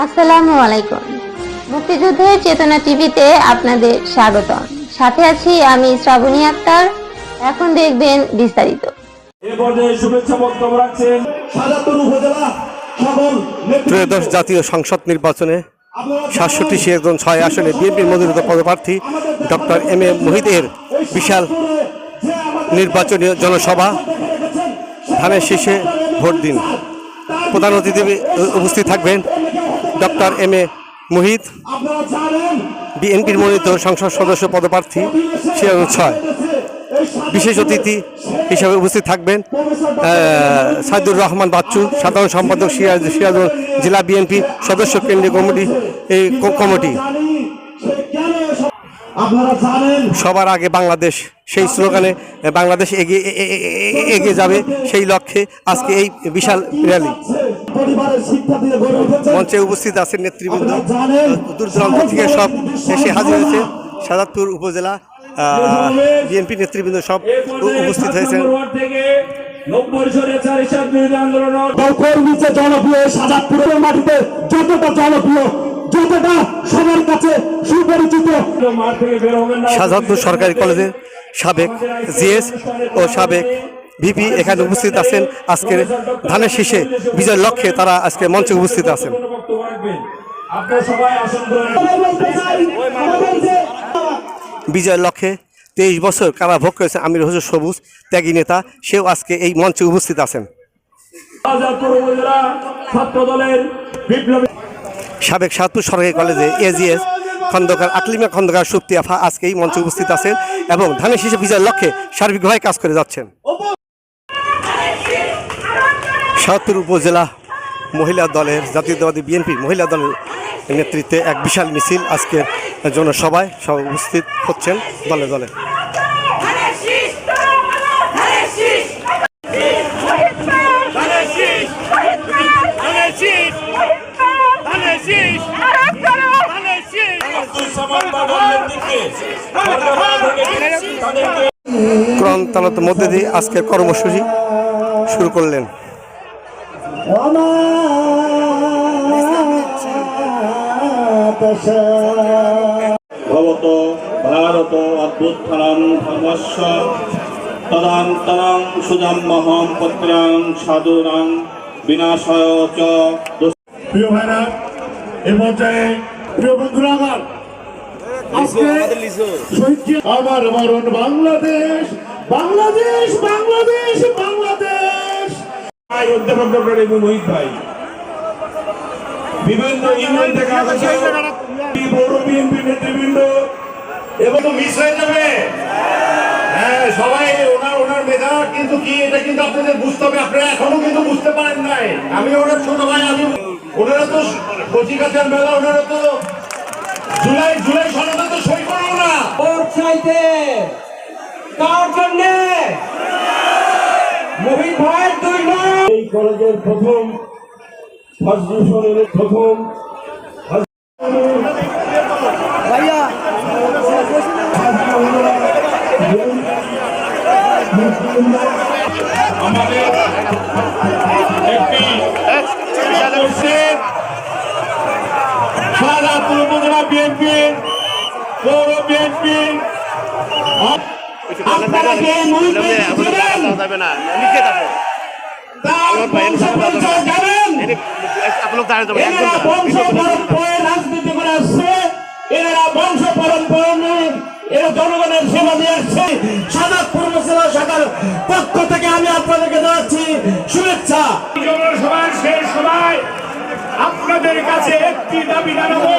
আসসালামু আলাইকুম। মুক্তিযুদ্ধের চেতনা টিভিতে আপনাদের স্বাগতম। সাথে আছি আমি শ্রাবণী আক্তার। এখন দেখবেন বিস্তারিত। ত্রয়োদশ জাতীয় সংসদ নির্বাচনে ৬৭/৬ আসনে বিএনপির মনোনীত পদপ্রার্থী ডক্টর এম এ মুহিতের বিশাল নির্বাচনী জনসভা ধানের শীষে ভোট দিন। প্রধান অতিথি উপস্থিত থাকবেন ডক্টর এম এ মুহিত, বিএনপির মনোনীত সংসদ সদস্য পদপ্রার্থী ৬। বিশেষ অতিথি হিসেবে উপস্থিত থাকবেন সাইদুর রহমান বাচ্চু, সাধারণ সম্পাদক সিরাজগঞ্জ জেলা বিএনপি সদস্য কেন্দ্রীয় কমিটি। সবার আগে বাংলাদেশ, সেই স্লোগানে বাংলাদেশ এগিয়ে যাবে, সেই লক্ষ্যে আজকে এই বিশাল র্যালি। মঞ্চে উপস্থিত আছেন নেতৃবৃন্দ, দূর দূরান্ত থেকে সব এসে হাজির হয়েছে। সাজাদপুর উপজেলা বিএনপি নেতৃবৃন্দ সব উপস্থিত হয়েছেন। জনপ্রিয় সাজাদপুরের মাটিতে যতটা জনপ্রিয়, যতটা সবার কাছে সুপরিচিত, সাজাদপুর সরকারি কলেজের সাবেক জিএস ও সাবেক ভিপি এখানে উপস্থিত আছেন। আজকের ধানের শীষে বিজয়ের লক্ষ্যে তারা আজকে মঞ্চে উপস্থিত আছেন। বিজয়ের লক্ষ্যে 23 বছর কারাভোগ করেছেন আমির হোসেন সবুজ, ত্যাগী নেতা, সেও আজকে এই মঞ্চে উপস্থিত আছেন। সাবেক সাতপুর সরকারি কলেজে এজিএস খন্দকার আকলিমা খন্দকার সুপ্তি আফা আজকে এই মঞ্চে উপস্থিত আছেন এবং ধানের শীষে বিজয়ের লক্ষ্যে সার্বিকভাবে কাজ করে যাচ্ছেন। সাতপুর উপজেলা মহিলা দলের, জাতীয়তাবাদী বিএনপির মহিলা দলের নেতৃত্বে এক বিশাল মিছিল আজকের জনসভায় সব উপস্থিত হচ্ছেন দলে দলে। ক্রন্তানত মধ্যে দিয়ে আজকের কর্মসূচি শুরু করলেন। ভবত ভারত অদ্ভুত্থানং ধর্মস্য তদান্তরং সুজাম্যহং পত্রাং সাধুনাং বিনাশায় চ। প্রিয় ভাইরা, এই পর্যায়ে প্রিয় বন্ধুরা, আমার মরণ বাংলাদেশ, বাংলাদেশ, বাংলাদেশ, বাংলাদেশ। অধ্যাপক ডক্টর এম এ মুহিত ভাই বিভিন্ন ইউনিয়ন থেকে আগত পৌর বিএনপি নেতৃবৃন্দ এবং মিস হয়ে যাবে। হ্যাঁ, সবাই ওনার মেধা কিন্তু কি, এটা কিন্তু আপনাদের বুঝতে হবে। আপনারা এখনো কিন্তু বুঝতে পারেন নাই। আমি ওনার ছোট ভাই, ওনারা তো কচিকাচার মেলা, ওনারা তো জুলাই সনদে তো সই করলো না। ভোট চাইতে কার জন্য? মুহিত ভাই 2 লাখ। এই কলেজের প্রথম ফার্স্ট ডিভিশনের প্রথম আমাদের একটি সাজাদপুর উপজেলা বিএনপি, পৌর বিএনপি, রাজনীতি করে আসছে, এরা বংশ পরম্পরা এরা জনগণের সেবা দিয়ে আসছে। সাজাদপুর উপজেলা শাখার পক্ষ থেকে আমি আপনাদেরকে জানাচ্ছি শুভেচ্ছা। জনসভার শেষ সভায় আপনাদের কাছে একটি দাবি জানাবো।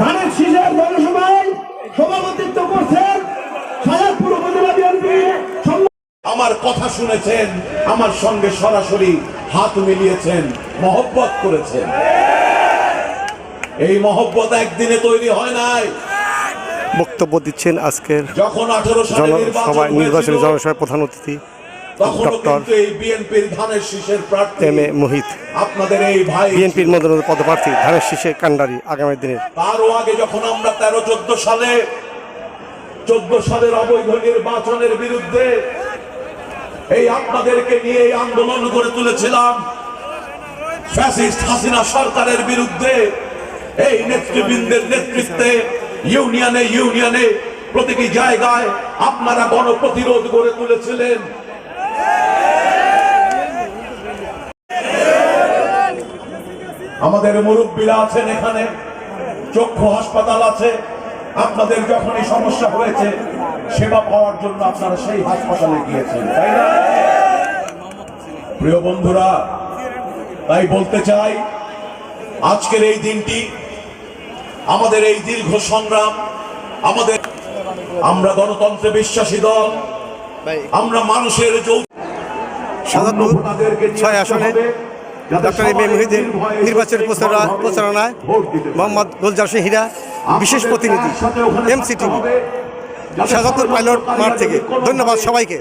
ধানের শীষের জনসভায় সভাপতিত্ব করছেন সাজাদপুর উপজেলা বিএনপি। আমার কথা শুনেছেন, আমার সঙ্গে সরাসরি হাত মিলিয়েছেন, মহব্বত করেছেন। এই মহব্বত একদিনে তৈরি হয় নাই। বক্তব্য দিচ্ছেন আজকের যখন 18 সালে নির্বাচনী জনসভায় প্রধান অতিথি ডক্টর এম এ মুহিত, আপনাদের এই ভাই বিএনপির মনোনীত পদপ্রার্থী, ধানের শীষে কান্ডারি আগামী দিনের। তারও আগে যখন আমরা 13-14 সালের অবৈধ নির্বাচনের বিরুদ্ধে এই আপনাদেরকে নিয়ে এই আন্দোলন করে তুলেছিলাম, ফ্যাসিস্ট হাসিনা সরকারের বিরুদ্ধে এই নেতৃবৃন্দের নেতৃত্বে ইউনিয়নে প্রতিটি জায়গায় আপনারা গণপ্রতিরোধ গড়ে তুলেছিলেন। আমাদের মুরব্বীরা আছেন এখানে, চক্ষু হাসপাতাল আছে, আপনাদের যখনই সমস্যা হয়েছে সেবা পাওয়ার জন্য আপনারা সেই হাসপাতালে গিয়েছেন, তাই না? প্রিয় বন্ধুরা, তাই বলতে চাই আজকের এই দিনটি, আমাদের এই দীর্ঘ সংগ্রাম, আমরা গণতন্ত্রে বিশ্বাসী দল, আমরা মানুষের শাহজাদপুর 6 আসনে ডক্টর এম এ মহিউদ্দিন নির্বাচনী প্রচারণায় মোহাম্মদ গুলজার হোসেন হীরা, বিশেষ প্রতিনিধি, MCTV, শাহজাদপুর পাইলট মাঠ থেকে। ধন্যবাদ সবাইকে।